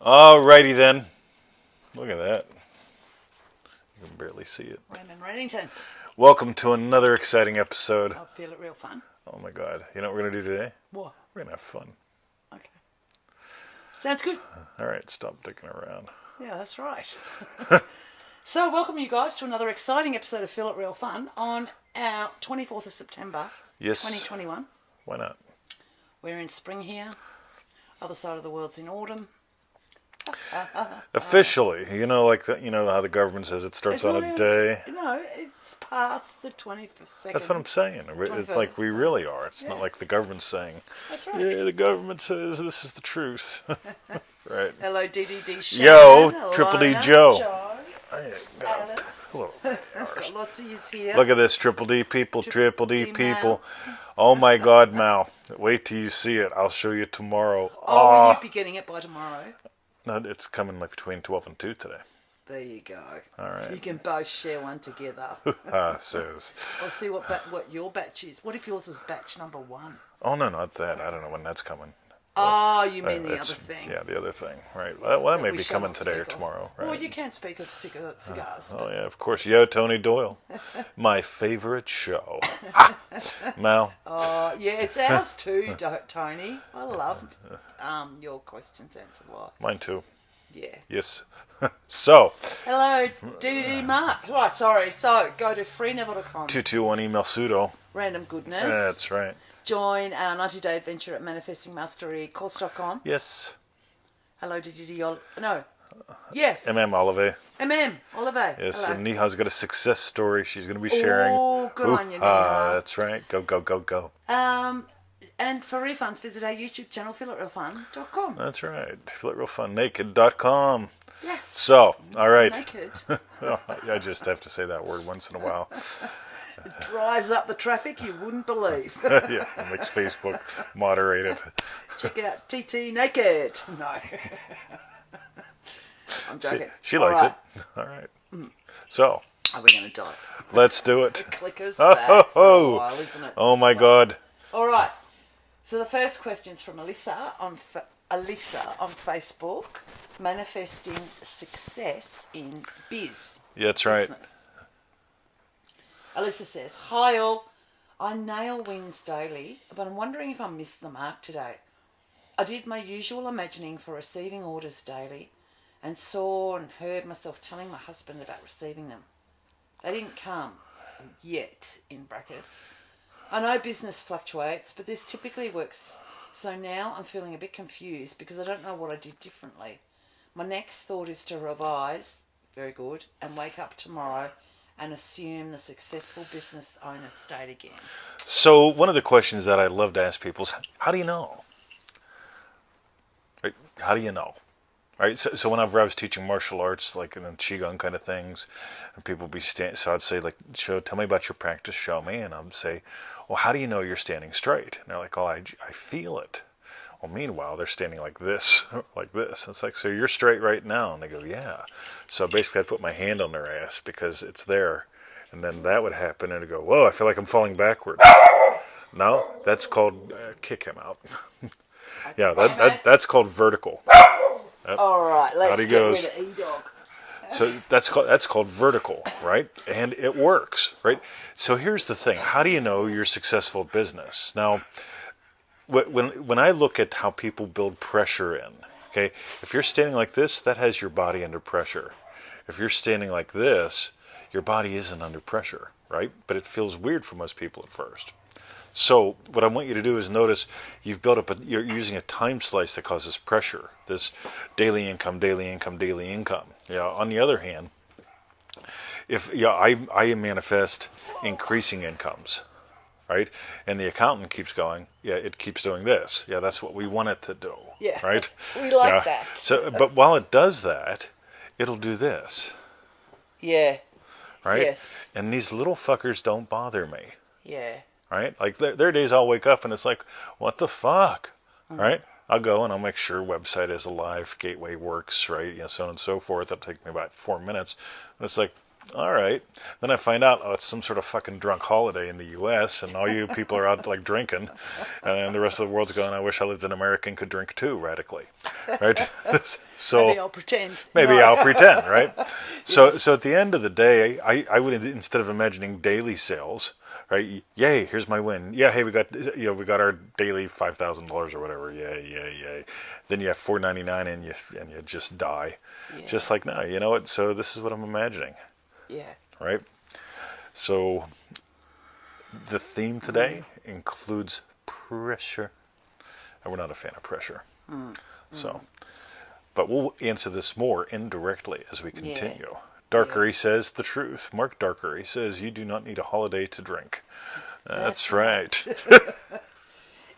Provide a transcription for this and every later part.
Alrighty then. Look at that. You can barely see it. Raymond Reddington. Welcome to another exciting episode. I feel it real fun. Oh my god. You know what we're going to do today? What? We're going to have fun. Okay. Sounds good. Alright, stop dicking around. Yeah, that's right. So, welcome you guys to another exciting episode of Feel It Real Fun on our 24th of September, Yes. 2021. Why not? We're in spring here. Other side of the world's in autumn. Officially, you know, like the, you know how the government says it starts on a day. No, it's past the 22nd. That's what I'm saying. It's like we really are. It's not like the government's saying. That's right. Yeah, the government says this is the truth. Right. Hello, DDD Shan. Yo, Hello, Triple D Joe. Alice. Hello. Got lots of yous here. Look at this, Triple D people, Triple D D people. Oh my God, Mal. Wait till you see it. I'll show you tomorrow. Oh, will you be getting it by tomorrow? No, it's coming like between 12 and 2 today. There you go. All right. You can both share one together. Says. I'll see what your batch is. What if yours was batch number 1? Oh, no, not that. I don't know when that's coming. Oh, you mean the other It's- thing. Yeah, the other thing. Right. Well, that may We be shall coming not today or speak of. tomorrow. Right. Well, you can speak of cigars. Oh, yeah, of course. Yo, Tony Doyle. My favorite show. Mal. Yeah, it's ours too, Tony. I love your questions answered live. Mine too. Yeah. Yes. So, Hello, DDD Mark. Right, sorry. So, go to freeneville.com. 221 email pseudo. Random goodness. That's right. Join our 90-day adventure at manifestingmasterycourse.com. Yes. Hello, DDD. No. Yes. MM Olive. Oliver. Yes, Hello. and Niha's got a success story she's going to be sharing. Oh, good on you, Niha. That's right. Go, go, go, go. And for refunds, visit our YouTube channel, feelitrealfun.com. That's right. Feel it real fun. Naked.com. Yes. So, all right. Naked. I just have to say that word once in a while. It drives up the traffic you wouldn't believe. Yeah, it makes Facebook moderated. Check out TT Naked. No. I'm joking. She All likes right. it. All right. So, Are we going to die? let's do it. Clickers Oh, back ho, for a ho. while, isn't it? Oh my God. All right. So the first question's from Alyssa on Facebook, manifesting success in biz. Yeah, that's right. Business. Alyssa says, "Hi all, I nail wins daily, but I'm wondering if I missed the mark today. I did my usual imagining for receiving orders daily, and saw and heard myself telling my husband about receiving them. They didn't come yet, in brackets. I know business fluctuates, but this typically works. So now I'm feeling a bit confused because I don't know what I did differently. My next thought is to revise, very good, and wake up tomorrow and assume the successful business owner state again." So, one of the questions that I love to ask people is, how do you know? Right? How do you know? Right? So whenever I was teaching martial arts, like in the Qigong kind of things, and people would be so I'd say, like, tell me about your practice, show me. And I'd say, well, how do you know you're standing straight? And they're like, oh, I feel it. Well, meanwhile, they're standing like this, like this. And it's like, so you're straight right now? And they go, yeah. So basically, I put my hand on their ass because it's there. And then that would happen, and I'd go, whoa, I feel like I'm falling backwards. No, that's called kick him out. Yeah, that's called vertical. All right, let's Out he get goes. rid of E-Dog. So that's called vertical, right? And it works, right? So here's the thing: how do you know you're successful at business? Now, when I look at how people build pressure in, okay, if you're standing like this, that has your body under pressure. If you're standing like this, your body isn't under pressure, right? But it feels weird for most people at first. So what I want you to do is notice you've built up you're using a time slice that causes pressure. This daily income, daily income, daily income. Yeah. On the other hand, I manifest increasing incomes, right? And the accountant keeps going, yeah, it keeps doing this. Yeah, that's what we want it to do. Yeah. Right? We like that. So, but while it does that, it'll do this. Yeah. Right? Yes. And these little fuckers don't bother me. Yeah. Right? Like there are days I'll wake up and it's like, what the fuck? Right? I'll go and I'll make sure website is alive, gateway works, right? You know, so on and so forth. That'll take me about 4 minutes. And it's like, All right. Then I find out, oh, it's some sort of fucking drunk holiday in the U.S. and all you people are out like drinking, and the rest of the world's going, I wish I lived in America and could drink too, radically, right? So Maybe I'll pretend. maybe No. I'll pretend, right? So Yes. so at the end of the day, I would, instead of imagining daily sales, right? Yay, here's my win. Yeah, hey, we got our daily $5,000 or whatever. Yay, yay, yay. Then you have $499 and you just die, Yeah. just like now. You know what? So this is what I'm imagining. Yeah. Right? So the theme today includes pressure. And we're not a fan of pressure. So, but we'll answer this more indirectly as we continue. Darkery says the truth. Mark Darkery says you do not need a holiday to drink. That's right.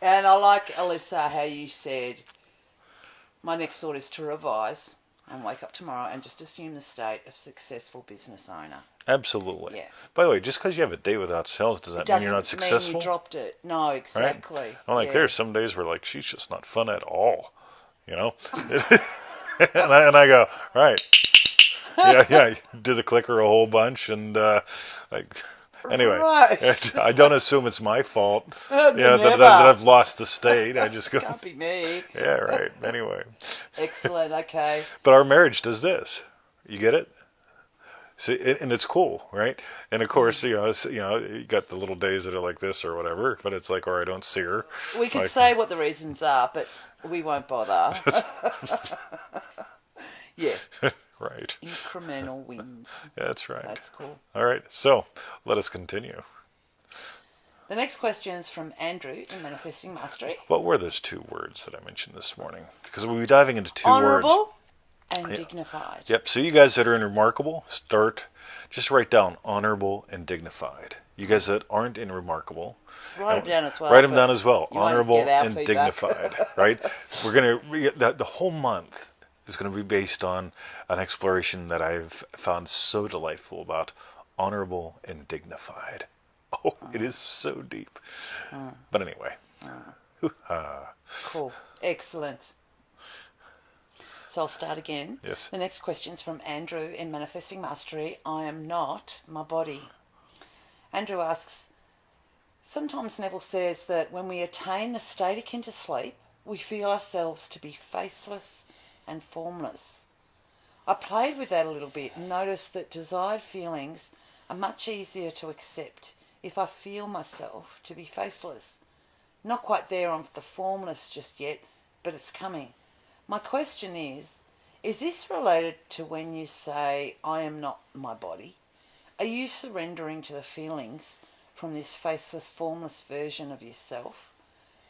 And I like, Alyssa, how you said, my next thought is to revise and wake up tomorrow and just assume the state of successful business owner. Absolutely. Yeah. By the way, just because you have a day without sales, does that mean you're not successful? Doesn't mean you dropped it. No, exactly. Right? I'm like, Yeah. there's some days where like she's just not fun at all, you know. and I go, right, yeah, you do the clicker a whole bunch, and like, anyway, Right. I don't assume it's my fault. Never. That I've lost the state. I just go, Can't be me. yeah, right. Anyway, Excellent. Okay. but our marriage does this. You get it? See, and it's cool, right? And of course, you got the little days that are like this or whatever, but it's like, or I don't see her. We could Like- say what the reasons are, but we won't bother. Yeah. Right. Incremental wins. That's right. That's cool. All right. So let us continue. The next question is from Andrew in Manifesting Mastery. What were those two words that I mentioned this morning? Because we'll be diving into two words. Honourable and dignified. Yep. So you guys that are in Remarkable, just write down honorable and dignified. You guys that aren't in Remarkable, Write them down as well. write them down as well. you won't Honorable get our and feedback. dignified. Right? We're gonna the whole month is going to be based on an exploration that I've found so delightful about honorable and dignified. Oh, it is so deep. But anyway. Cool. Excellent. So I'll start again. Yes. The next question's from Andrew in Manifesting Mastery. I am not my body. Andrew asks, sometimes Neville says that when we attain the state akin to sleep, we feel ourselves to be faceless and formless. I played with that a little bit and noticed that desired feelings are much easier to accept if I feel myself to be faceless. Not quite there on the formless just yet, but it's coming. My question is this related to when you say, I am not my body? Are you surrendering to the feelings from this faceless, formless version of yourself?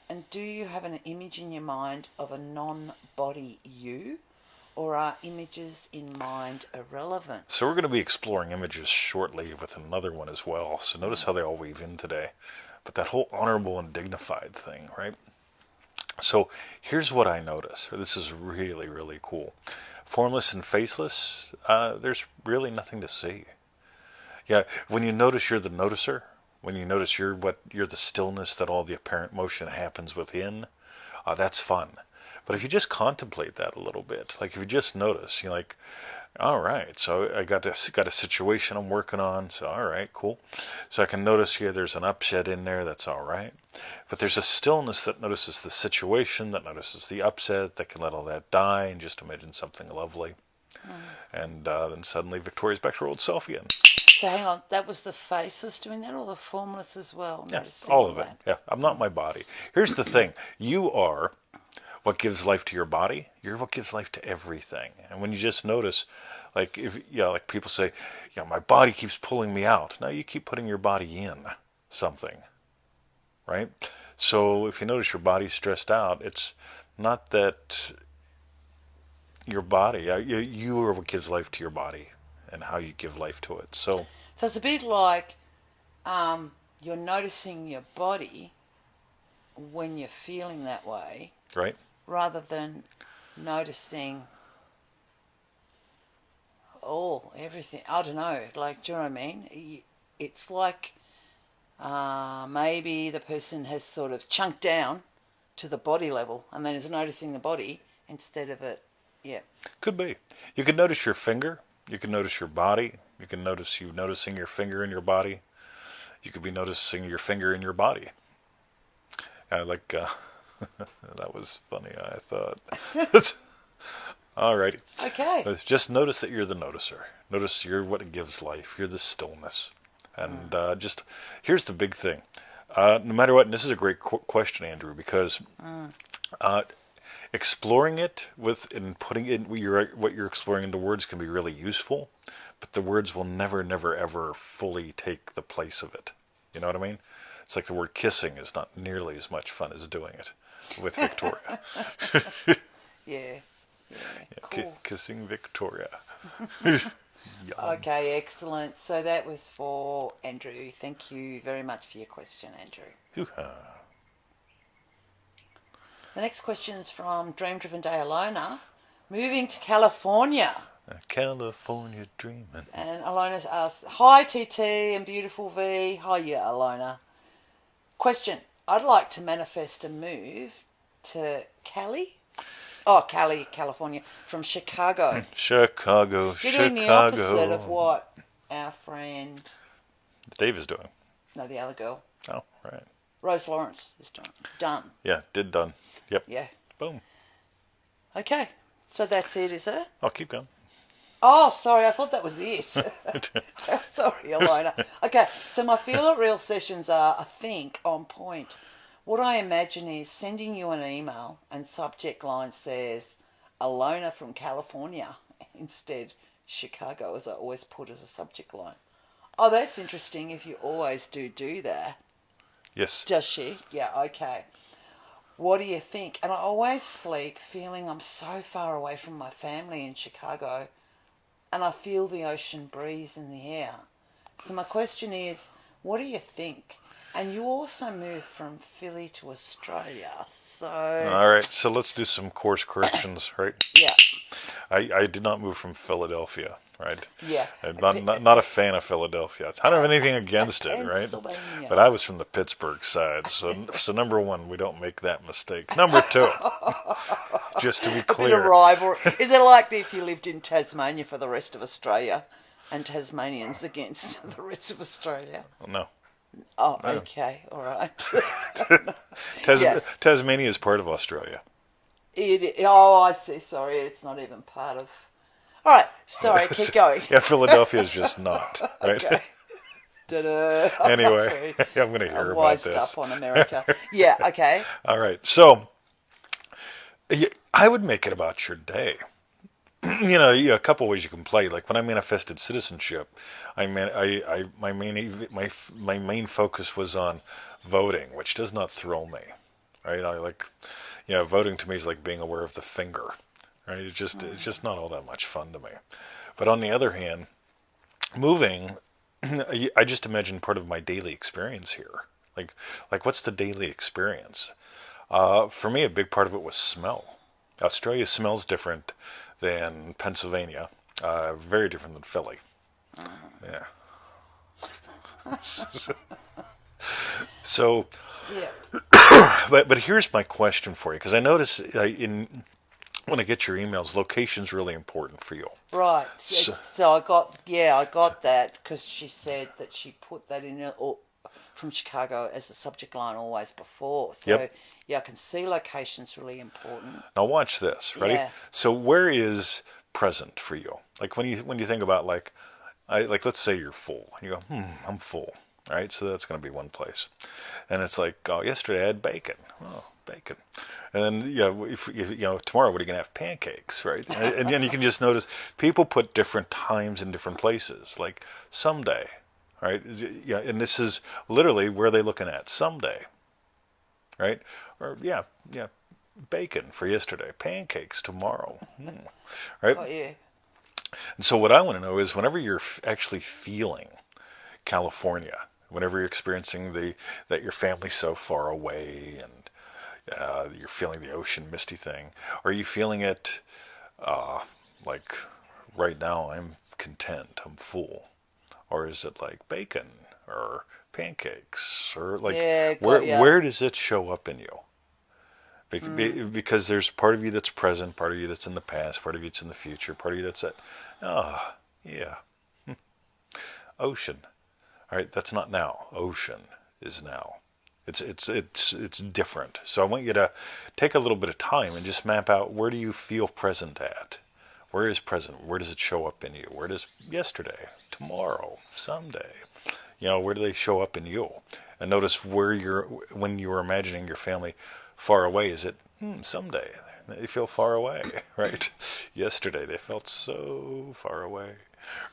And do you have an image in your mind of a non-body you? Or are images in mind irrelevant? So we're going to be exploring images shortly with another one as well. So notice how they all weave in today. But that whole honorable and dignified thing, right? So here's what I notice. This is really, really cool. Formless and faceless, there's really nothing to see. Yeah, when you notice you're the noticer, when you notice you're the stillness that all the apparent motion happens within, that's fun. But if you just contemplate that a little bit, like if you just notice, you're like, all right, so I got a situation I'm working on, so all right, cool. So I can notice here there's an upset in there, that's all right. But there's a stillness that notices the situation, that notices the upset, that can let all that die and just imagine something lovely. And then suddenly Victoria's back to her old self again. So hang on, that was the faceless doing that or the formless as well? Yeah, Noticing all of it. that? Yeah, I'm not my body. Here's the thing. You are what gives life to your body. You're what gives life to everything. And when you just notice, like like people say, my body keeps pulling me out. No, you keep putting your body in something, right? So if you notice your body's stressed out, it's not that your body, you are what gives life to your body and how you give life to it. So it's a bit like you're noticing your body when you're feeling that way, right? rather than noticing everything. I don't know, like, do you know what I mean? It's like maybe the person has sort of chunked down to the body level and then is noticing the body instead of it. Yeah. Could be. You could notice your finger You can notice your body. You can notice you noticing your finger in your body. You could be noticing your finger in your body. I like that was funny. I thought. Alrighty. Okay. Just notice that you're the noticer. Notice you're what gives life. You're the stillness. And just here's the big thing. No matter what, and this is a great question, Andrew, because exploring it with and putting in what you're exploring into words can be really useful, but the words will never, never, ever fully take the place of it. You know what I mean? It's like the word kissing is not nearly as much fun as doing it with Victoria. Yeah. Cool. Kissing Victoria. Okay, excellent. So that was for Andrew. Thank you very much for your question, Andrew. Hoo-ha. The next question is from Dream Driven Day Alona. Moving to California. California dreaming. And Alona's asked, hi TT and beautiful V. Hiya, Alona. Question, I'd like to manifest a move to Cali? Oh, Cali, California, from Chicago. Chicago. You're doing the opposite of what our friend Dave is doing. No, the other girl. Oh, right. Rose Lawrence is doing. Done. Yeah, done. Yep. Yeah. Boom. Okay. So that's it, is it? I'll keep going. Oh, sorry, I thought that was it. Sorry, Alona. Okay, so my Feel It Real sessions are, I think, on point. What I imagine is sending you an email and subject line says, Alona from California. Instead, Chicago, as I always put as a subject line. Oh, that's interesting if you always do that. Yes. Does she? Yeah, okay. What do you think? And I always sleep feeling I'm so far away from my family in Chicago and I feel the ocean breeze in the air. So my question is, what do you think? And you also moved from Philly to Australia, so... All right, so let's do some course corrections, right? Yeah. I did not move from Philadelphia, right? Yeah. I'm not a fan of Philadelphia. I don't have anything against it, right? Pennsylvania. But I was from the Pittsburgh side, so number one, we don't make that mistake. Number two, just to be A bit clear. of rivalry. Is it like if you lived in Tasmania for the rest of Australia and Tasmanians against the rest of Australia? No. Oh, okay, all right. Tasmania is part of Australia. Oh, I see. Sorry, it's not even part of... All right, sorry, keep going. Yeah, Philadelphia is just not, right? Okay. Ta-da. Anyway, I'm going to hear about this. Wised up on America. Yeah, okay. All right, so I would make it about your day. A couple ways you can play. Like when I manifested citizenship, my main focus was on voting, which does not thrill me, right? Voting to me is like being aware of the finger, right? It's just not all that much fun to me. But on the other hand, moving, I just imagine part of my daily experience here. Like what's the daily experience? For me, a big part of it was smell. Australia smells different than Pennsylvania, very different than Philly. Yeah. So, yeah. but here's my question for you, because I notice when I get your emails, location's really important for you. Right. So I got that because she said that she put that in from Chicago as the subject line always before. So Yep. Yeah, I can see location's really important. Now watch this, ready? Yeah. So where is present for you? Like when you think about let's say you're full, and you go, I'm full. All right, so that's going to be one place, and it's like, oh, yesterday I had bacon. Oh, bacon, and then if tomorrow, what are you going to have? Pancakes, right? and then you can just notice people put different times in different places, like someday, right? And this is literally where are they looking at? Someday, right? Or bacon for yesterday, pancakes tomorrow, right? Oh yeah. And so what I want to know is whenever you're actually feeling California, whenever you're experiencing that your family's so far away and you're feeling the ocean misty thing, are you feeling it like right now I'm content, I'm full? Or is it like bacon or pancakes or like where does it show up in you? Because there's part of you that's present, part of you that's in the past, part of you that's in the future, part of you that's at Yeah. Ocean. All right, that's not now. Ocean is now. It's different. So I want you to take a little bit of time and just map out, where do you feel present at? Where is present? Where does it show up in you? Where does yesterday, tomorrow, someday? Where do they show up in you? And notice when you're imagining your family far away, is it someday? They feel far away, right? Yesterday they felt so far away,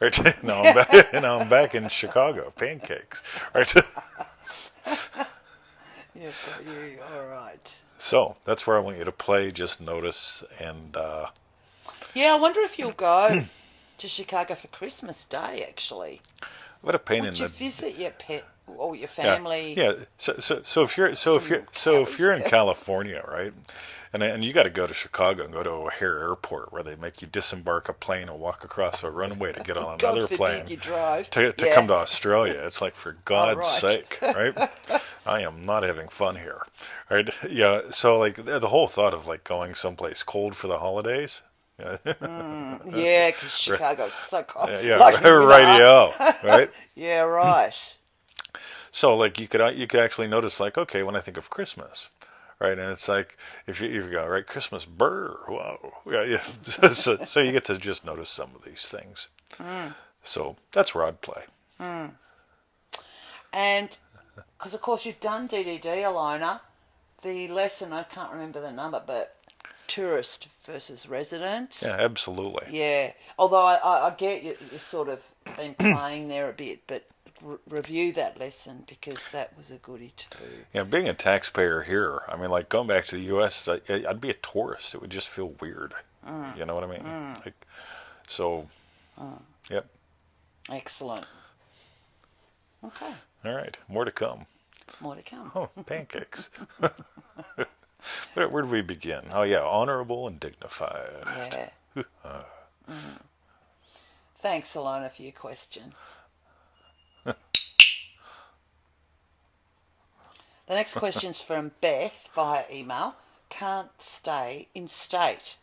right? Now I'm back in Chicago, pancakes, right? Yeah, got you. All right. So that's where I want you to play. Just notice, and Yeah, I wonder if you'll go to Chicago for Christmas Day, actually. what a pain in Would you the visit your pet or your yeah, family? yeah. So if you're in California, right, and you got to go to Chicago and go to O'Hare Airport, where they make you disembark a plane and walk across a runway to get on God another forbid plane you drive. to Yeah. come to Australia. It's like, for God's right. sake, right? I am not having fun here, right? Yeah. So like the whole thought of like going someplace cold for the holidays. Yeah. Yeah, because Chicago's so cold. Yeah, Like, rightio, right? Yeah, right. So like you could actually notice, like, okay, when I think of Christmas, right, and it's like, if you go, right, Christmas, brr, whoa, yeah. So you get to just notice some of these things. So that's rod play. And because, of course, you've done DDD, Alona, the lesson, I can't remember the number, but tourist versus resident. Yeah, absolutely. Yeah. Although I get you sort of been playing there a bit, but review that lesson, because that was a goodie too. Yeah, being a taxpayer here, I mean, like, going back to the U.S., I'd be a tourist. It would just feel weird. You know what I mean? Like, so, yep. Excellent. Okay. All right, more to come. More to come. Oh, pancakes. Where do we begin? Oh, yeah, honorable and dignified. Yeah. Thanks, Alona, for your question. The next question's from Beth via email. Can't stay in state.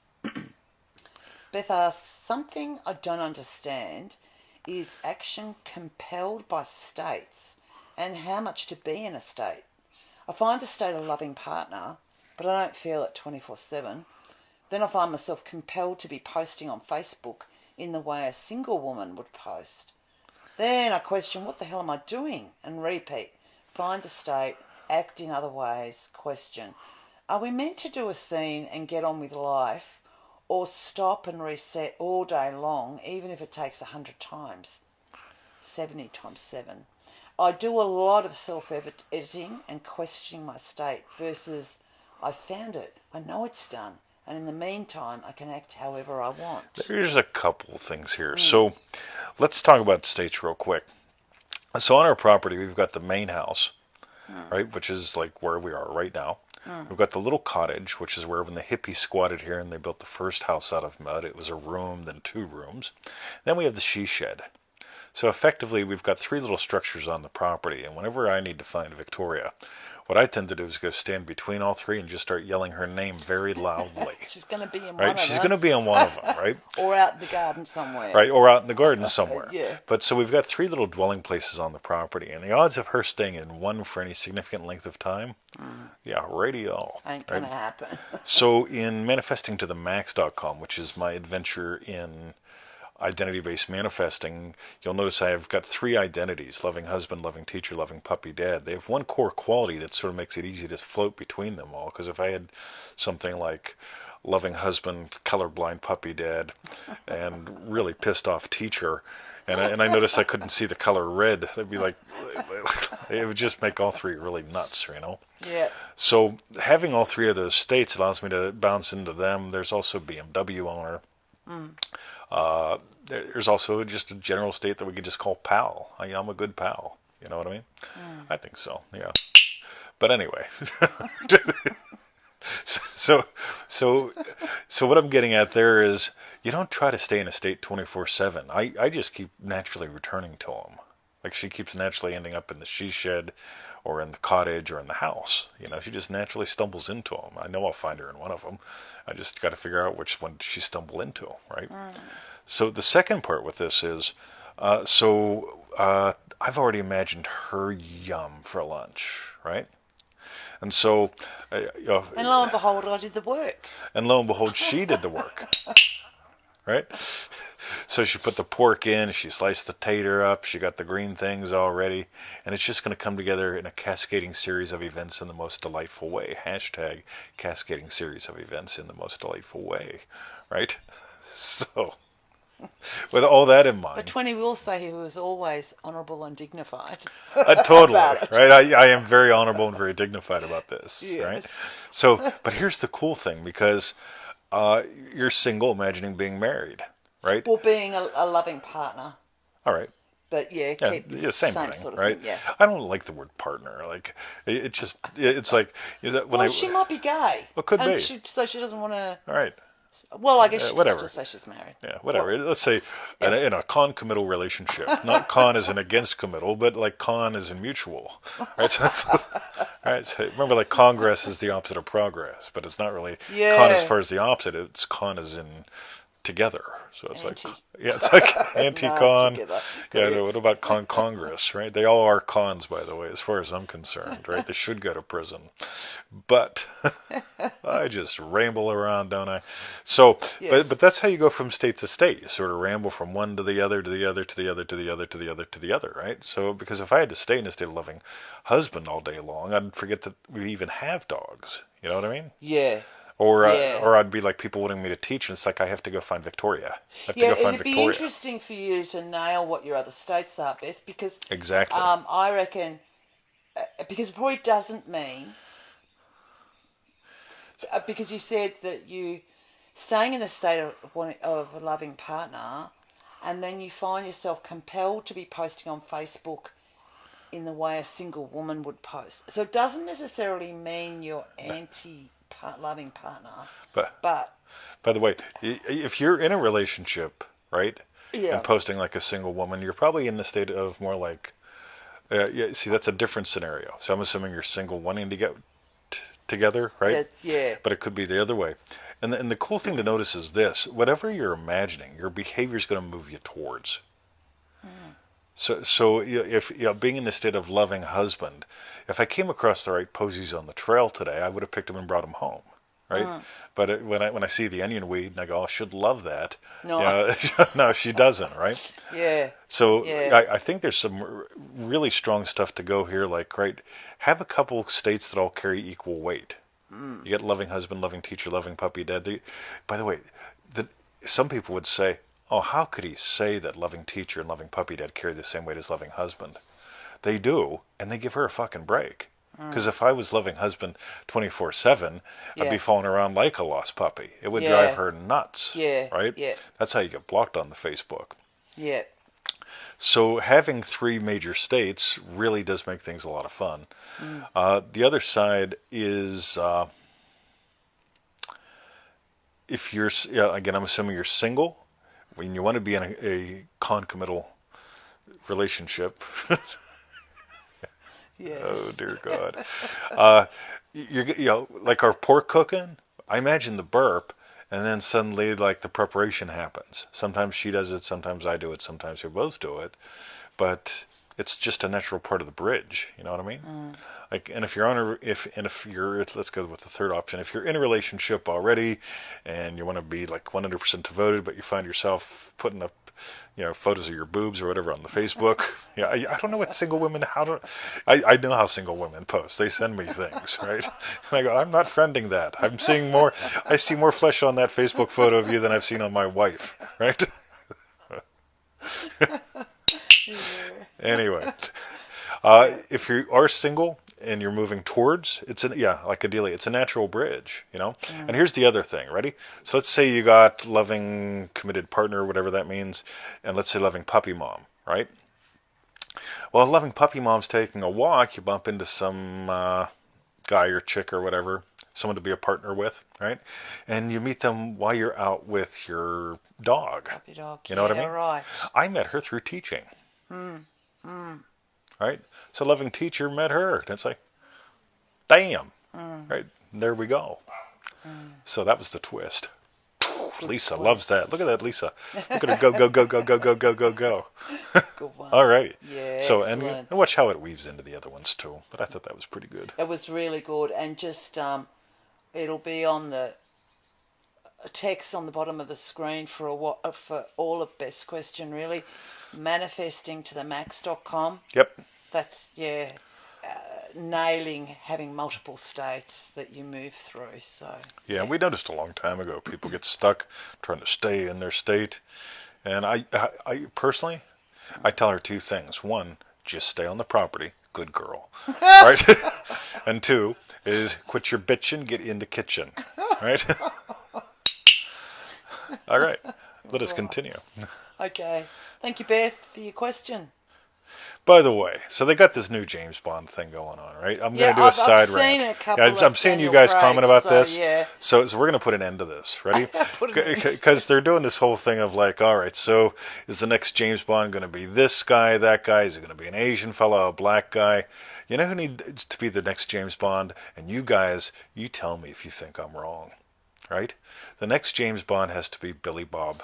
Beth asks, something I don't understand is action compelled by states, and how much to be in a state. I find the state a loving partner, but I don't feel it 24/7. Then I find myself compelled to be posting on Facebook in the way a single woman would post. Then I question, what the hell am I doing? And repeat. Find the state, act in other ways, question. Are we meant to do a scene and get on with life, or stop and reset all day long, even if it takes 100 times? 70 times 7. I do a lot of self-editing and questioning my state versus I found it, I know it's done, and in the meantime I can act however I want. There's a couple things here. So let's talk about states real quick. So on our property, we've got the main house, right, which is like where we are right now. We've got the little cottage, which is where when the hippies squatted here and they built the first house out of mud, it was a room, then 2 rooms. Then we have the she shed. So effectively, we've got 3 little structures on the property, and whenever I need to find Victoria, what I tend to do is go stand between all 3 and just start yelling her name very loudly. She's going to be in one Right? of them. She's going to be in one of them, right? Or out in the garden somewhere. Right, or out in the garden somewhere. Yeah. But so we've got 3 little dwelling places on the property, and the odds of her staying in one for any significant length of time, yeah, radio. Ain't going to happen. So in manifestingtothemax.com, which is my adventure in identity-based manifesting, you'll notice I have got 3 identities: loving husband, loving teacher, loving puppy dad. They have one core quality that sort of makes it easy to float between them all, because if I had something like loving husband, colorblind puppy dad, and really pissed off teacher, and I noticed I couldn't see the color red, it'd be like, it would just make all 3 really nuts, you know? Yeah. So having all 3 of those states allows me to bounce into them. There's also BMW owner. There's also just a general state that we could just call pal. I'm a good pal. You know what I mean? I think so. Yeah. But anyway, so what I'm getting at there is, you don't try to stay in a state 24/7. I just keep naturally returning to them. Like, she keeps naturally ending up in the she shed, or in the cottage, or in the house. You know, she just naturally stumbles into them. I know I'll find her in one of them. I just got to figure out which one she stumbled into, right? So the second part with this is, I've already imagined her yum for lunch, right? And so, And lo and behold, I did the work. and lo and behold, she did the work, right? So she put the pork in, she sliced the tater up, she got the green things all ready, and it's just going to come together in a cascading series of events in the most delightful way. Hashtag cascading series of events in the most delightful way, right? So, with all that in mind. But 20 will say he was always honourable and dignified. Totally, about it. right? I am very honorable and very dignified about this, right? Yes. So, but here's the cool thing, because you're single, imagining being married, right? Well, being a loving partner. All right. But yeah, Yeah, keep yeah, same thing, sort of right? thing, yeah. I don't like the word partner. Like, it's like, is that when Well, she might be gay. Well, could and be. So she doesn't want to. All right. Well, I guess she could whatever. still say she's married. Yeah, whatever. Well, Let's say in a con-committal relationship, not con as in against committal, but like con as in mutual, right? So right. So remember, like Congress is the opposite of progress, but it's not really con as far as the opposite. It's con as in together. So it's Anti. it's like anti-con. together. Yeah, no, what about Congress, right? They all are cons, by the way, as far as I'm concerned, right? They should go to prison. But I just ramble around, don't I? So, Yes. but that's how you go from state to state. You sort of ramble from one to the other, to the other, to the other, to the other, to the other, to the other, right? So, because if I had to stay in a state of loving husband all day long, I'd forget that we even have dogs. You know what I mean? Yeah. Or Yeah. or I'd be like people wanting me to teach, and it's like I have to go find Victoria. I have to Yeah, go find it'd be Victoria. interesting for you to nail what your other states are, Beth, because Exactly. I reckon because it probably doesn't mean because you said that you staying in the state of a loving partner, and then you find yourself compelled to be posting on Facebook in the way a single woman would post. So it doesn't necessarily mean you're anti-loving partner, But but by the way, if you're in a relationship, right, yeah, and posting like a single woman, you're probably in the state of more like, yeah. See, that's a different scenario. So I'm assuming you're single, wanting to get together, right? yeah. But it could be the other way. And the cool thing to notice is this: whatever you're imagining, your behavior is going to move you towards. So if being in the state of loving husband, if I came across the right posies on the trail today, I would have picked him and brought him home, right? But when I see the onion weed and I go, oh, I should love that. No. No, she doesn't, right? Yeah. So Yeah. I think there's some really strong stuff to go here. Like, right, have a couple states that all carry equal weight. You get loving husband, loving teacher, loving puppy dad. By the way, some people would say, oh, how could he say that loving teacher and loving puppy dad carry the same weight as loving husband? They do, and they give her a fucking break. Because if I was loving husband 24/7, I'd be falling around like a lost puppy. It would drive her nuts. Yeah. Right? Yeah. That's how you get blocked on the Facebook. Yeah. So having three major states really does make things a lot of fun. The other side is if you're, again, I'm assuming you're single, when you want to be in a concomital relationship. Yes. Oh dear God. Like our pork cooking, I imagine the burp, and then suddenly like the preparation happens. Sometimes she does it, sometimes I do it, sometimes we both do it, but it's just a natural part of the bridge. You know what I mean? Like, and if you're if you're, let's go with the third option. If you're in a relationship already, and you want to be like 100% devoted, but you find yourself putting up, photos of your boobs or whatever on the Facebook. Yeah, I don't know what single women, I know how single women post. They send me things, right? And I go, I'm not friending that. I see more flesh on that Facebook photo of you than I've seen on my wife, right? Anyway, if you are single and you're moving towards, like Adelia, it's a natural bridge, And here's the other thing, ready? So let's say you got loving committed partner, whatever that means, and let's say loving puppy mom, right? Well, loving puppy mom's taking a walk, you bump into some guy or chick or whatever, someone to be a partner with, right? And you meet them while you're out with your dog. Puppy dog. You know what I mean? Right. I met her through teaching. Right? So loving teacher met her. And it's like, damn. Right? There we go. So that was the twist. Lisa loves that. Look at that, Lisa. Look at her go, go, go, go, go, go, go, go, go. Good one. All right. Yeah, so, excellent. and watch how it weaves into the other ones, too. But I thought that was pretty good. It was really good. And just, it'll be on the text on the bottom of the screen for all of Beth's question, really. Manifesting to the max.com. Yep. That's, nailing having multiple states that you move through. So yeah, we noticed a long time ago people get stuck trying to stay in their state, and I personally, I tell her two things. One, just stay on the property, good girl, right? And two is quit your bitching, get in the kitchen, right? All right, let us continue. Okay, thank you, Beth, for your question. By the way, so they got this new James Bond thing going on, right? I'm going to do a side rant. I'm seeing you guys comment about this. Yeah. So we're going to put an end to this. Ready? Because they're doing this whole thing of like, all right, so is the next James Bond going to be this guy, that guy? Is it going to be an Asian fellow, a black guy? You know who needs to be the next James Bond? And you guys, you tell me if you think I'm wrong, right? The next James Bond has to be Billy Bob.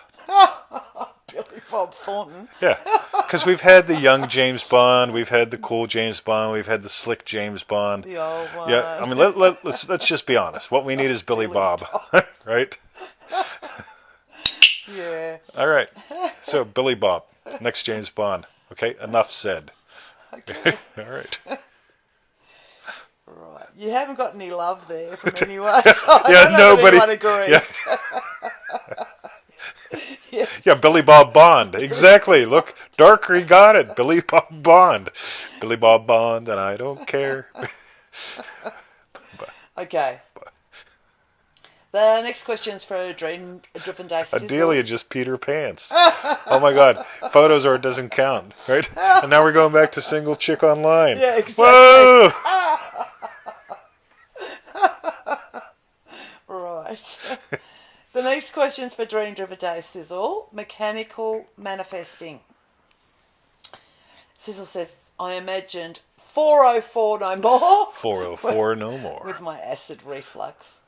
Billy Bob Thornton. Yeah, because we've had the young James Bond, we've had the cool James Bond, we've had the slick James Bond. The old one. Yeah, I mean, let's just be honest. What we need is Billy Bob, right? Yeah. All right. So Billy Bob, next James Bond. Okay, enough said. Okay. All right. Right. You haven't got any love there from anyone. So Yeah, nobody. Agrees. Yeah. Yes. Yeah, Billy Bob Bond. Exactly. Look, Darkery got it. Billy Bob Bond. Billy Bob Bond, and I don't care. Okay. The next question is for Driven Day Sizzle. Adelia just peed her pants. Oh my God. Photos or it doesn't count, right? And now we're going back to single chick online. Yeah, exactly. Whoa! Right. The next question is for Dream Driven Day Sizzle. Mechanical manifesting. Sizzle says, I imagined 404 no more. 404 no more. With my acid reflux.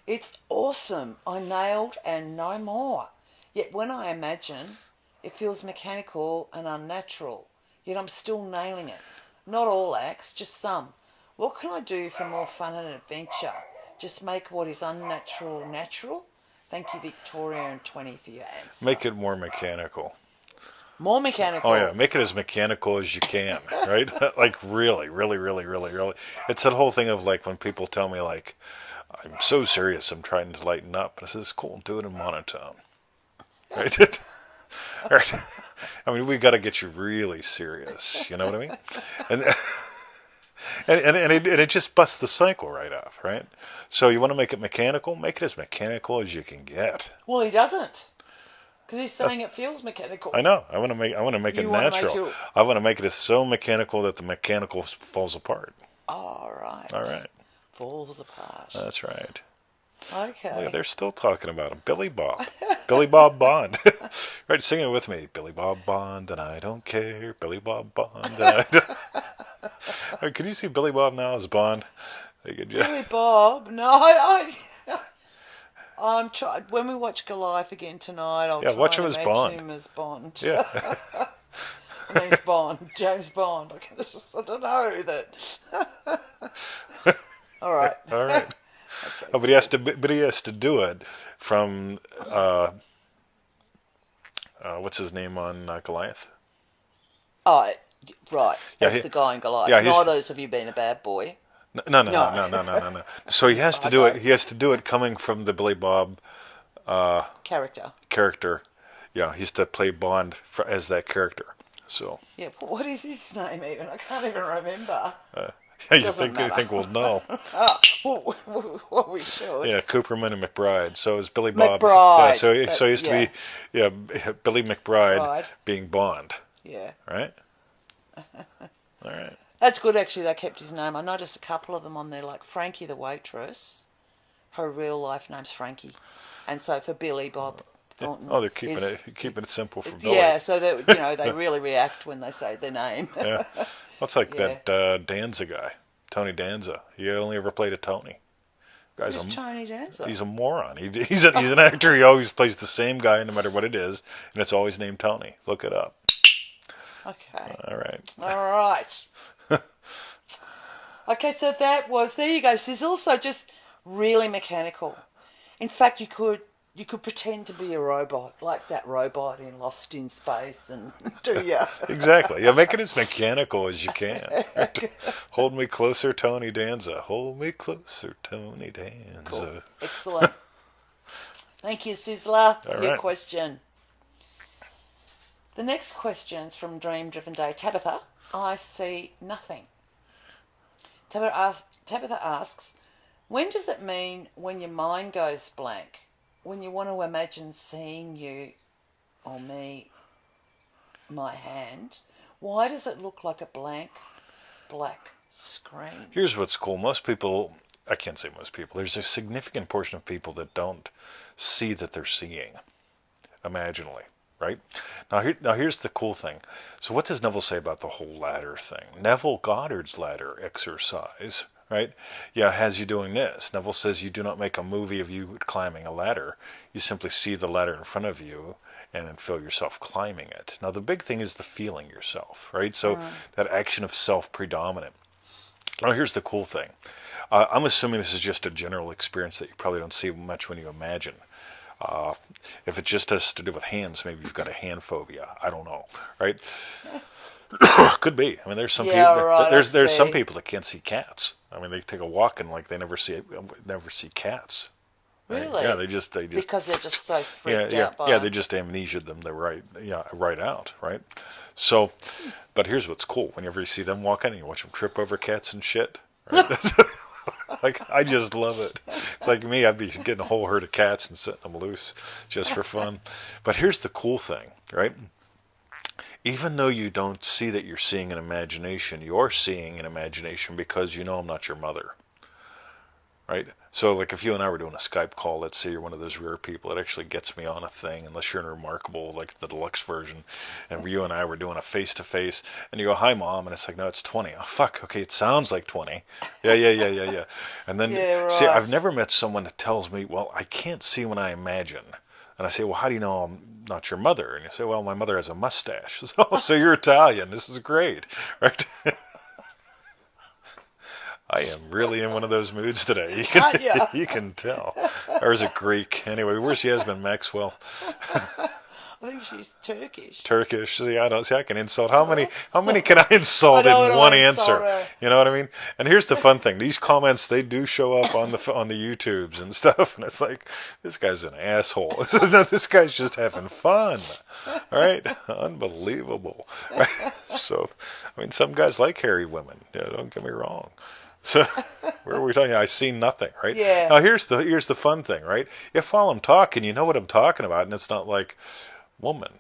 It's awesome. I nailed and no more. Yet when I imagine, it feels mechanical and unnatural. Yet I'm still nailing it. Not all acts, just some. What can I do for more fun and adventure? Just make what is unnatural natural? Thank you, Victoria and 20 for your answer. Make it more mechanical. More mechanical? Oh, yeah. Make it as mechanical as you can, right? Like, really, really, really, really, really. It's that whole thing of, like, when people tell me, like, I'm so serious, I'm trying to lighten up. And I says, cool, do it in monotone. Right? Right. I mean, we got to get you really serious. You know what I mean? And it just busts the cycle right off, right? So you want to make it mechanical? Make it as mechanical as you can get. Well, he doesn't, because he's saying it feels mechanical. I know. I want to make it natural. I want to make it so mechanical that the mechanical falls apart. All right. All right. Falls apart. That's right. Okay. Look, they're still talking about him. Billy Bob. Billy Bob Bond. Right, sing it with me. Billy Bob Bond, and I don't care. Billy Bob Bond, and I don't... Right, can you see Billy Bob now as Bond? Billy Bob? No, I'm trying. When we watch Goliath again tonight, I'll try watch him and as imagine Bond. him as Bond. Yeah. Name's Bond. James Bond. I don't know that. All right. All right. Okay, Oh, but he has to do it from what's his name on Goliath? Oh, right. Yeah, That's the guy in Goliath. Yeah, Not those of you being a bad boy. No. So he has to do it. He has to do it coming from the Billy Bob character. Yeah, he's to play Bond as that character. So. Yeah, but what is his name even? I can't even remember. You think we'll know? Well, we should. Yeah, Cooperman and McBride. So is Billy Bob. McBride. Yeah, so he used to be Billy McBride being Bond. Yeah. Right. All right. That's good, actually. They kept his name. I noticed a couple of them on there, like Frankie the waitress. Her real life name's Frankie, and so for Billy Bob Thornton. Oh, they're keeping it simple for Billy. Yeah, so that they really react when they say their name. Yeah, that's like that Danza guy, Tony Danza. He only ever played a Tony, Guy's Who's Tony Dancer? He's a moron. He's an actor. He always plays the same guy no matter what it is, and it's always named Tony. Look it up. Okay. All right. All right. Okay, so there you go, Sizzle. So just really mechanical. In fact, you could pretend to be a robot, like that robot in Lost in Space, and do ya? Exactly. Yeah, make it as mechanical as you can. Hold me closer, Tony Danza. Hold me closer, Tony Danza. Cool. Excellent. Thank you, Sizzler, for your right. question. The next question's from Dream Driven Day. Tabitha, I see nothing. Tabitha asks, when does it mean when your mind goes blank? When you want to imagine seeing you or me, my hand, why does it look like a blank black screen? Here's what's cool. Most people, I can't say most people, there's a significant portion of people that don't see that they're seeing imaginally, right? Now here's the cool thing. So what does Neville say about the whole ladder thing? Neville Goddard's ladder exercise, right? Yeah, has you doing this. Neville says you do not make a movie of you climbing a ladder. You simply see the ladder in front of you and then feel yourself climbing it. Now the big thing is the feeling yourself, right? So that action of self predominant. Now here's the cool thing. I'm assuming this is just a general experience that you probably don't see much when you imagine. If it just has to do with hands, maybe you've got a hand phobia. I don't know, right? Could be. I mean, there's some people. Right, there's some people that can't see cats. I mean, they take a walk and like they never see cats. Right? Really? Yeah, they just because they're just so freaked out by. Yeah, they just amnesia them. They're right out, right? So, but here's what's cool. Whenever you see them walking and you watch them trip over cats and shit, right? Like, I just love it. It's like me, I'd be getting a whole herd of cats and setting them loose just for fun. But here's the cool thing, right? Even though you don't see that you're seeing an imagination, you're seeing an imagination because you know I'm not your mother, right? So, like, if you and I were doing a Skype call, let's say you're one of those rare people that actually gets me on a thing, unless you're in Remarkable, like the deluxe version, and you and I were doing a face-to-face, and you go, hi, Mom, and it's like, no, it's 20. Oh, fuck, okay, it sounds like 20. Yeah. And then, right. See, I've never met someone that tells me, well, I can't see when I imagine. And I say, well, how do you know I'm not your mother? And you say, well, my mother has a mustache. So you're Italian. This is great, right? I am really in one of those moods today. You can tell. Or is it Greek? Anyway, where's Yasmin Maxwell? I think she's Turkish. Turkish. See, I can insult. How many can I insult in one answer? Her. You know what I mean? And here's the fun thing. These comments, they do show up on the YouTubes and stuff. And it's like, this guy's an asshole. This guy's just having fun. All right? Unbelievable. Right? So, I mean, some guys like hairy women. Yeah, don't get me wrong. So, where are we talking? I see nothing, right? Yeah. Now, here's the fun thing, right? If while I'm talking, you know what I'm talking about, and it's not like, woman,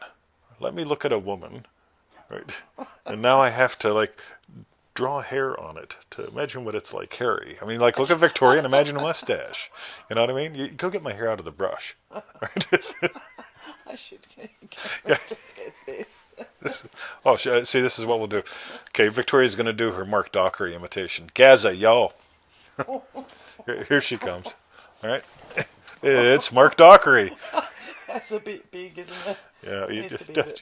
let me look at a woman, right? And now I have to, like, draw hair on it to imagine what it's like hairy. I mean, like, look at Victoria and imagine a mustache. You know what I mean? You go get my hair out of the brush, right? I should just get this. See, this is what we'll do. Okay, Victoria's going to do her Mark Dockery imitation. Gaza, yo. Here she comes. All right. It's Mark Dockery. That's a bit big, isn't it?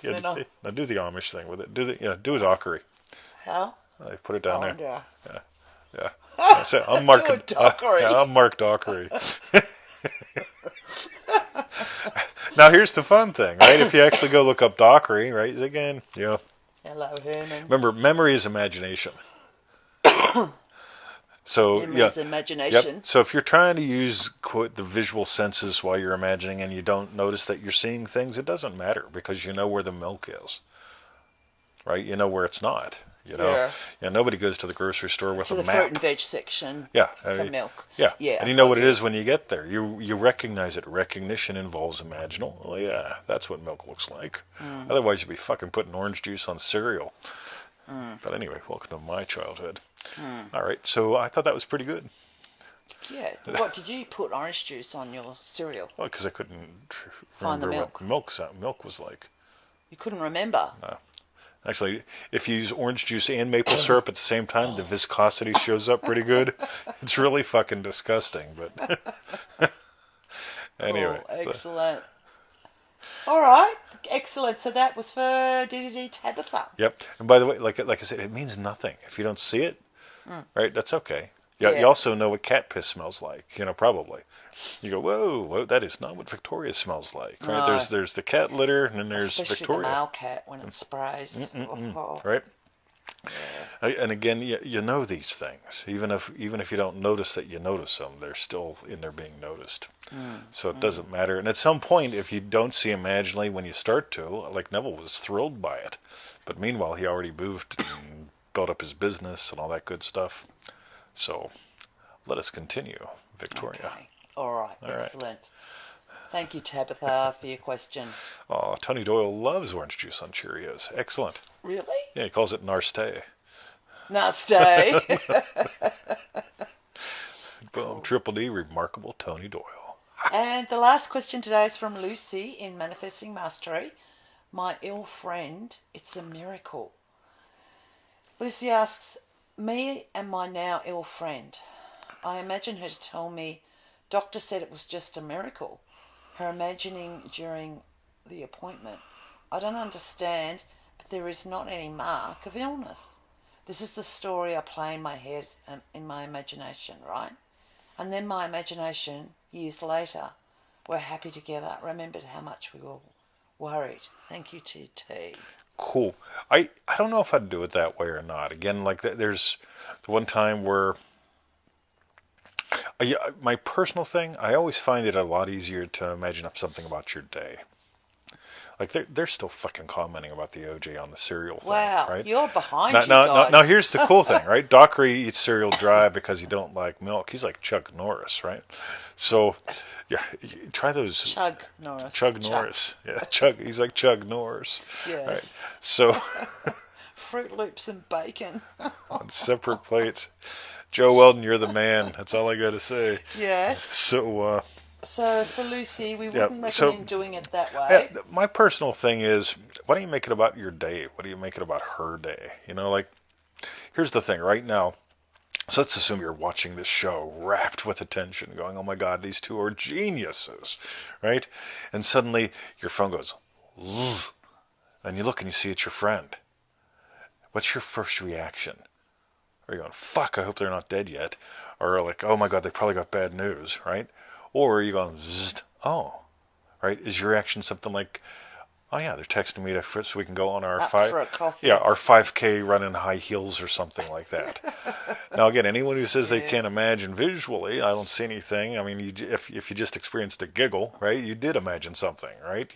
Yeah, now do the Amish thing with it. Do a Dockery. How? Put it down there. Yeah. I'm Mark. I'm Mark Dockery. Now here's the fun thing, right? If you actually go look up Dockery, right? Again, Hello, Herman. Remember, memory is imagination. So imagination. Yep. So if you're trying to use quote the visual senses while you're imagining and you don't notice that you're seeing things, it doesn't matter because you know where the milk is, right? You know where it's not. You know, nobody goes to the grocery store with a map. To the fruit and veg section. Yeah, for milk. Yeah, and you know what it is when you get there. You recognize it. Recognition involves imaginal. Well, yeah, that's what milk looks like. Otherwise, you'd be fucking putting orange juice on cereal. But anyway, welcome to my childhood. All right, so I thought that was pretty good. Yeah. What did you put orange juice on your cereal? Well, because I couldn't Find the remember milk. what milk was like. You couldn't remember. No. Actually, if you use orange juice and maple syrup at the same time, the viscosity shows up pretty good. It's really fucking disgusting, but anyway. Cool, excellent. All right, excellent. So that was for DDD Tabitha. Yep. And by the way, like I said, it means nothing if you don't see it. Right? That's okay. Yeah. Yeah. You also know what cat piss smells like. Probably. You go, whoa, that is not what Victoria smells like. Right? No. There's the cat litter, and then there's Especially Victoria. the male cat when it sprays. Oh. Right? And again, you know these things. Even if you don't notice that you notice them, they're still in there being noticed. So it doesn't matter. And at some point, if you don't see them imaginally when you start to, like Neville was thrilled by it. But meanwhile, he already moved and built up his business and all that good stuff. So let us continue, Victoria. Okay. All right, All right. excellent. Thank you, Tabitha, for your question. Oh, Tony Doyle loves orange juice on Cheerios. Excellent. Really? Yeah, he calls it Narstay. Nasty. Boom, Triple D, remarkable Tony Doyle. And the last question today is from Lucy in Manifesting Mastery. My ill friend, it's a miracle. Lucy asks, me and my now ill friend. I imagine her to tell me, doctor said it was just a miracle. Her imagining during the appointment. I don't understand, but there is not any mark of illness. This is the story I play in my head and in my imagination, right? And then my imagination, years later, we're happy together, remembered how much we were worried. Thank you, TT. Cool. I don't know if I'd do it that way or not. Again, like there's the one time where my personal thing, I always find it a lot easier to imagine up something about your day. Like they're still fucking commenting about the OJ on the cereal thing, Wow, right? you're behind Now, you guys. now here's the cool thing, right? Dockery eats cereal dry because he don't like milk. He's like Chuck Norris, right? So, yeah, try those. Chug Norris. Chug Norris. Yeah, Chug. He's like Chug Norris. Yes. Right? So, Fruit Loops and bacon. on separate plates. Joe Weldon, you're the man. That's all I got to say. Yes. So, So for Lucy, we Yeah, wouldn't so- recommend doing it that way. my personal thing is, why don't you make it about your day? Why do you make it about her day? Like, here's the thing. Right now, so let's assume you're watching this show, rapt with attention, going, "Oh my God, these two are geniuses," right? And suddenly your phone goes, zzz, and you look and you see it's your friend. What's your first reaction? Are you going, "Fuck, I hope they're not dead yet," or like, "Oh my God, they probably got bad news," right? Or are you going, zzz, "Oh," right? Is your reaction something like, "Oh yeah, they're texting me so we can go on our Up for a coffee. our 5K run in high heels or something like that." Now again, anyone who says they can't imagine visually, I don't see anything. I mean, if you just experienced a giggle, right, you did imagine something, right?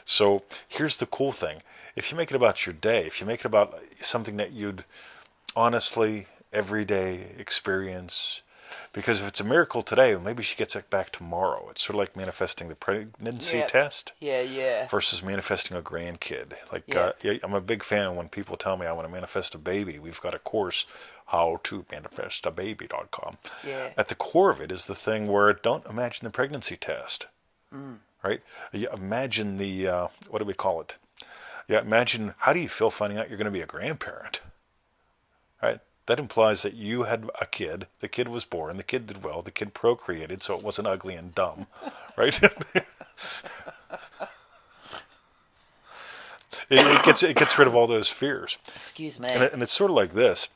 So here's the cool thing: if you make it about your day, if you make it about something that you'd honestly everyday experience. Because if it's a miracle today, maybe she gets it back tomorrow. It's sort of like manifesting the pregnancy test Yeah. versus manifesting a grandkid. Like, Yeah. I'm a big fan when people tell me I want to manifest a baby. We've got a course, howtomanifestababy.com. Yeah. At the core of it is the thing where don't imagine the pregnancy test, right? You imagine the, what do we call it? Yeah, imagine how do you feel finding out you're going to be a grandparent, right? That implies that you had a kid, the kid was born, the kid did well, the kid procreated, so it wasn't ugly and dumb, right? it gets rid of all those fears. Excuse me. And it's sort of like this.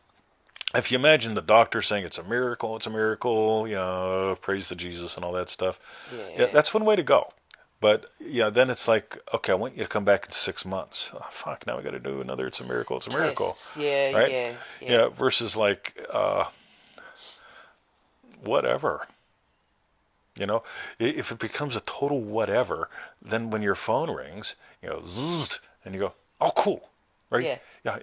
If you imagine the doctor saying it's a miracle, praise the Jesus and all that stuff, Yeah. that's one way to go. But then it's like, okay, I want you to come back in 6 months. Oh, fuck, now we got to do another. It's a miracle. It's a miracle. Tests. Yeah, right? yeah. Versus like, whatever. If it becomes a total whatever, then when your phone rings, zzz, and you go, "Oh, cool," right? Yeah.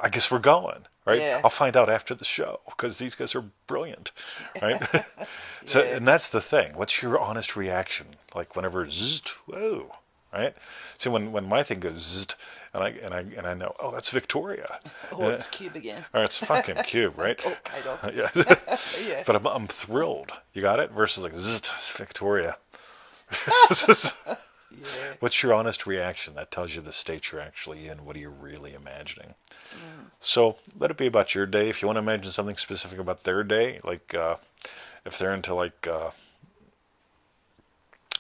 I guess we're going, right? Yeah. I'll find out after the show because these guys are brilliant, right? So, and that's the thing. What's your honest reaction? Like whenever zzz, whoa, right? So when my thing goes zzz, and I know, oh, that's Victoria. Oh, it's Cube again. Or it's fucking Cube, right? Okay, dog. Yeah. Yeah. But I'm thrilled. You got it? Versus like zzz, it's Victoria. Yeah. What's your honest reaction? That tells you the state you're actually in. What are you really imagining? So let it be about your day. If you want to imagine something specific about their day, like if they're into like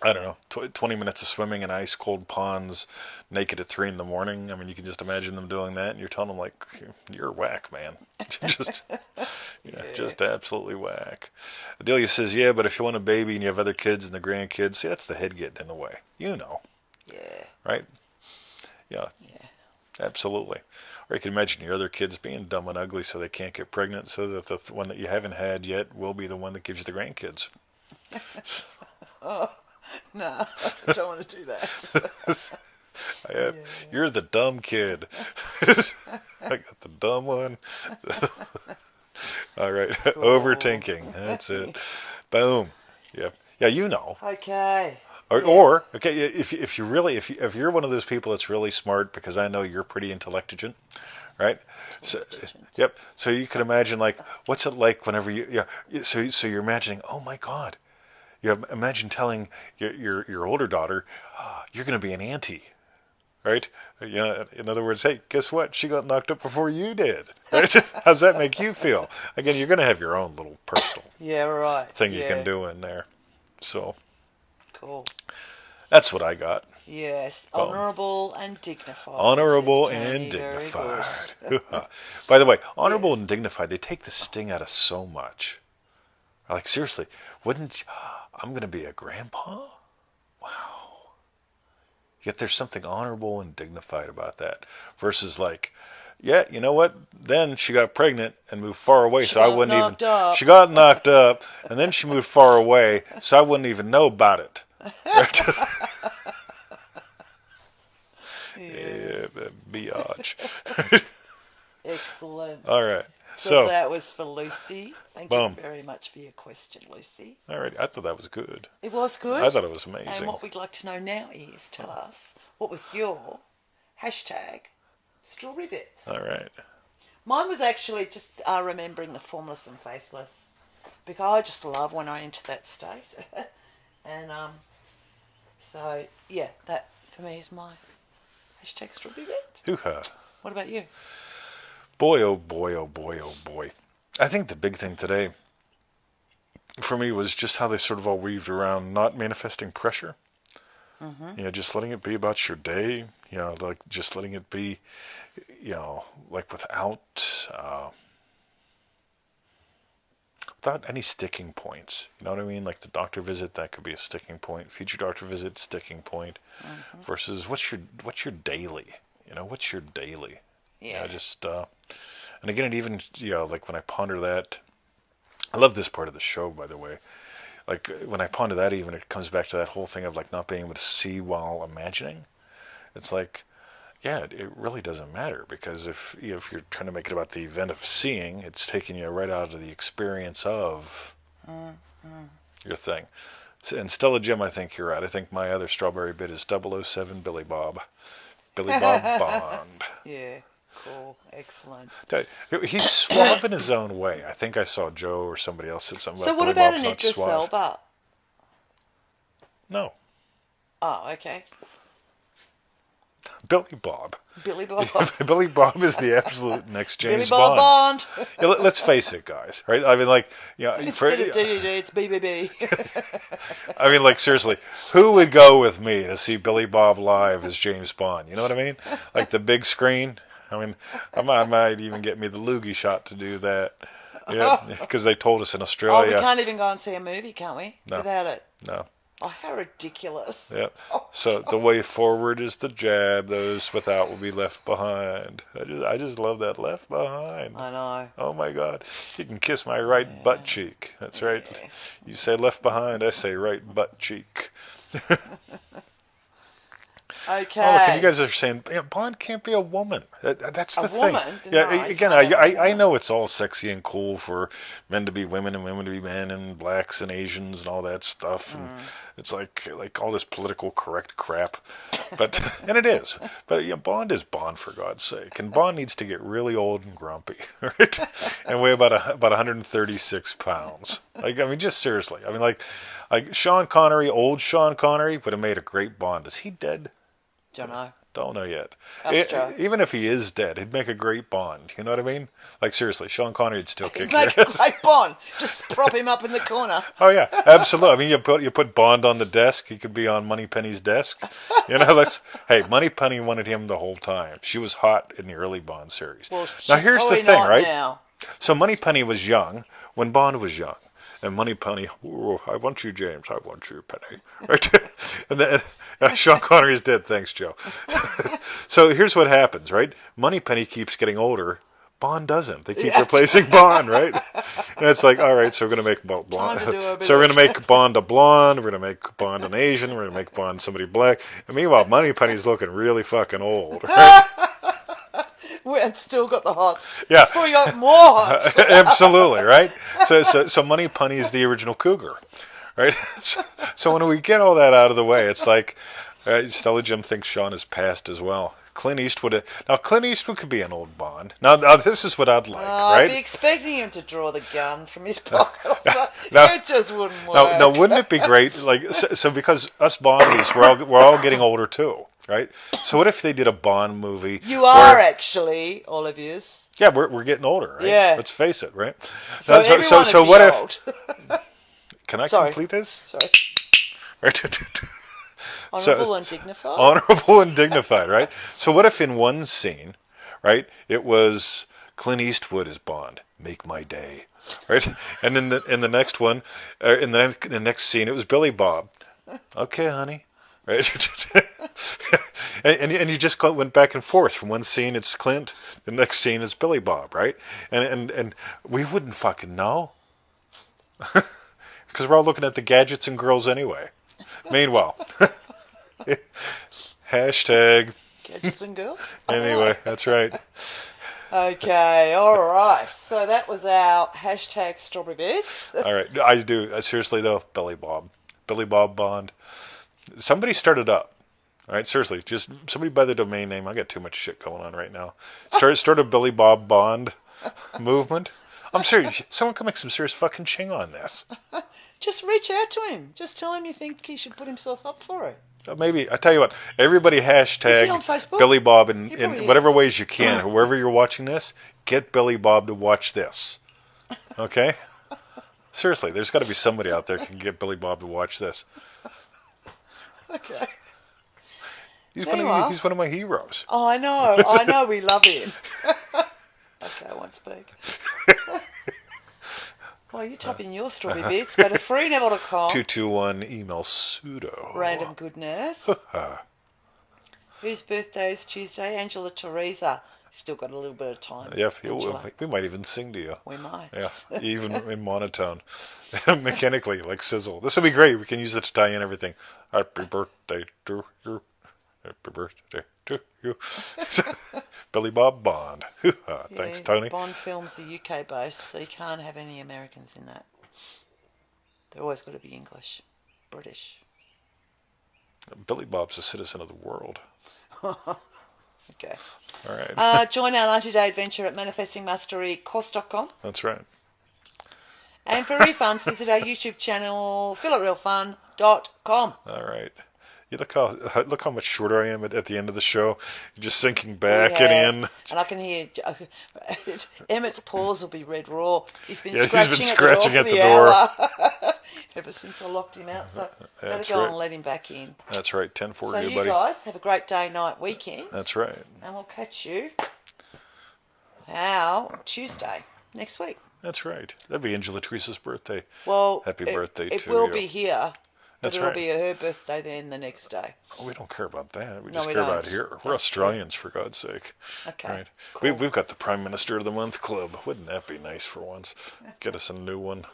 I don't know, 20 minutes of swimming in ice cold ponds, naked at 3 in the morning. I mean, you can just imagine them doing that, and you're telling them like, "You're whack, man." just, just absolutely whack. Adelia says, "Yeah, but if you want a baby and you have other kids and the grandkids, see, that's the head getting in the way. You know, Yeah. right? Yeah, Yeah. absolutely." Or you can imagine your other kids being dumb and ugly so they can't get pregnant, so that the one that you haven't had yet will be the one that gives you the grandkids. Oh, no, I don't want to do that. You're the dumb kid. I got the dumb one. All right, Cool. overthinking. That's it. Boom. Yeah, yeah. You know. Okay. Or okay, if you really if you're one of those people that's really smart, because I know you're pretty intelligent, right? So, yep. So you could imagine like, what's it like whenever So you're imagining, oh my God. Imagine telling your older daughter, you're going to be an auntie, right? In other words, hey, guess what? She got knocked up before you did. Right? How's that make you feel? Again, you're going to have your own little personal thing you can do in there. So Cool. that's what I got. Yes, Boom. honourable and dignified. Honorable says Tony. and dignified. Very good. By the way, honorable and dignified, they take the sting out of so much. Like, seriously, wouldn't you, I'm going to be a grandpa? Wow. Yet there's something honorable and dignified about that. Versus like, yeah, you know what? Then she got pregnant and moved far away, so I wouldn't even. Up. She got knocked up, and then she moved far away, so I wouldn't even know about it. Right? Yeah, biatch. Excellent. All right. So that was for Lucy. Thank you very much for your question, Lucy. All right. I thought that was good. It was good. I thought it was amazing. And what we'd like to know now is, tell us, what was your hashtag strawberry bits? All right. Mine was actually just remembering the formless and faceless, because I just love when I'm into that state. And so yeah, that for me is my hashtag strawberry bit. Hoo-ha. What about you? Boy, oh boy, oh boy, oh boy. I think the big thing today for me was just how they sort of all weaved around not manifesting pressure. Mm-hmm. Just letting it be about your day. Like just letting it be, like without any sticking points. You know what I mean? Like the doctor visit, that could be a sticking point. Future doctor visit, sticking point. Mm-hmm. Versus what's your daily? What's your daily? Yeah. And again, it even, like when I ponder that, I love this part of the show, by the way. Like when I ponder that, even it comes back to that whole thing of like not being able to see while imagining. It's like, yeah, it really doesn't matter, because if you're trying to make it about the event of seeing, it's taking you right out of the experience of your thing. So, and Stella Jim, I think you're right. I think my other strawberry bit is 007 Billy Bob. Billy Bob Bond. Yeah. Cool. Excellent. He's suave in his own way. I think I saw Joe or somebody else said something about So what Billy about Bob's an not Idris suave. Elba? No. Oh, okay. Billy Bob. Billy Bob. Billy Bob is the absolute next James Billy Bob Bond. Bond. Let's face it, guys. Right? I mean, like, Instead of DDD, it's BBB. I mean, like, seriously, who would go with me to see Billy Bob live as James Bond? You know what I mean? Like the big screen. I mean, I might even get me the loogie shot to do that. Yeah, because they told us in Australia. Oh, we can't even go and see a movie, can't we? No. Without it. No. Oh, how ridiculous. Yeah. So the way forward is the jab. Those without will be left behind. I just love that left behind. I know. Oh my God. You can kiss my right butt cheek. That's right. You say left behind, I say right butt cheek. Okay. Oh, look, and you guys are saying Bond can't be a woman. That's the thing. Woman? Yeah, No, again, I know it's all sexy and cool for men to be women and women to be men and blacks and Asians and all that stuff. And it's like all this political correct crap. But and it is. But Bond is Bond, for God's sake. And Bond needs to get really old and grumpy, right? And weigh about 136 pounds. Like, I mean, just seriously. I mean, like Sean Connery, old Sean Connery, would have made a great Bond. Is he dead? Don't know. Don't know yet. That's Even if he is dead, he'd make a great Bond. You know what I mean? Like, seriously, Sean Connery would still kick He'd make your a ass. great Bond. Just prop him up in the corner. Oh yeah, absolutely. I mean, you put Bond on the desk. He could be on Moneypenny's desk. Hey, Moneypenny wanted him the whole time. She was hot in the early Bond series. Well, now here's the probably thing, not right? now. So Moneypenny was young when Bond was young. And Moneypenny, I want you, James. I want you, Penny. Right? And then Sean Connery is dead. Thanks, Joe. So here's what happens, right? Moneypenny keeps getting older. Bond doesn't. They keep replacing Bond, right? And it's like, all right, so we're going to make Bond. So we're going to make Bond a blonde. We're going to make Bond an Asian. We're going to make Bond somebody black. And meanwhile, Moneypenny's looking really fucking old, right? And still got the hots. Yeah. It's probably got more hots. Absolutely, right? So Moneypenny is the original cougar, right? So when we get all that out of the way, it's like Stella Jim thinks Sean is passed as well. Clint Eastwood could be an old Bond. Now this is what I'd like, right? I'd be expecting him to draw the gun from his pocket. It just wouldn't work. Now, wouldn't it be great? Like, so because us Bondies, we're all getting older too, right? So what if they did a Bond movie? You are actually, all of yous. Yeah, we're getting older, right? Yeah. Let's face it, right? So What if? Can I Sorry. complete this? Sorry. Right. Honourable and dignified. Honorable and dignified, right? So what if in one scene, right, it was Clint Eastwood as Bond, make my day, right? And then in the next one, in the next scene, it was Billy Bob. Okay, honey. Right? and you just went back and forth. From one scene it's Clint, the next scene it's Billy Bob, right? And we wouldn't fucking know. Because we're all looking at the gadgets and girls anyway. Meanwhile, hashtag Gadgets and girls. Anyway, that's right. Okay, all right. So that was our hashtag Strawberry Bits. All right, I do seriously though. Billy Bob Bond. Somebody started up. All right, seriously, just somebody buy the domain name. I got too much shit going on right now. Start a Billy Bob Bond movement. I'm serious. Someone can make some serious fucking ching on this. Just reach out to him. Just tell him you think he should put himself up for it. Maybe. I tell you what, everybody hashtag Is he on Facebook? Billy Bob in probably whatever is. ways you can. Wherever you're watching this, get Billy Bob to watch this. Okay? Seriously, there's got to be somebody out there who can get Billy Bob to watch this. Okay. He's one of my heroes. Oh, I know. We love him. Okay, I won't speak. Well, you type in your Strawberry Bits. Go to freeneville.com. 221 email pseudo. Random goodness. Whose birthday is Tuesday? Angela Teresa. Still got a little bit of time. Yeah, Angela. we might even sing to you. We might. Yeah, even in monotone. Mechanically, like sizzle. This will be great. We can use it to tie in everything. Happy birthday to you. Happy birthday to you. Billy Bob Bond. Thanks, Tony. Bond films are UK based, so you can't have any Americans in that. They're always got to be English, British. Billy Bob's a citizen of the world. Okay. All right. Join our 90-day adventure at manifestingmasterycourse.com. That's right. And for refunds, visit our YouTube channel, feelitrealfun.com. All right. You look how much shorter I am at the end of the show. You're just sinking back and in. And I can hear Emmett's paws will be red raw. He's been scratching scratching at the door. Hour. Ever since I locked him out, so better go and let him back in. That's right. 10-4 So to you, you buddy. guys have a great day, night, weekend. That's right. And we'll catch you Tuesday next week. That's right. That'd be Angela Teresa's birthday. Well, happy birthday to you. It will be here. That's it'll right. be her birthday then the next day. Oh, we don't care about that. We No, just we care don't. about here. We're Australians, for God's sake. Okay. Right. Cool. We've got the Prime Minister of the Month Club. Wouldn't that be nice for once? Get us a new one.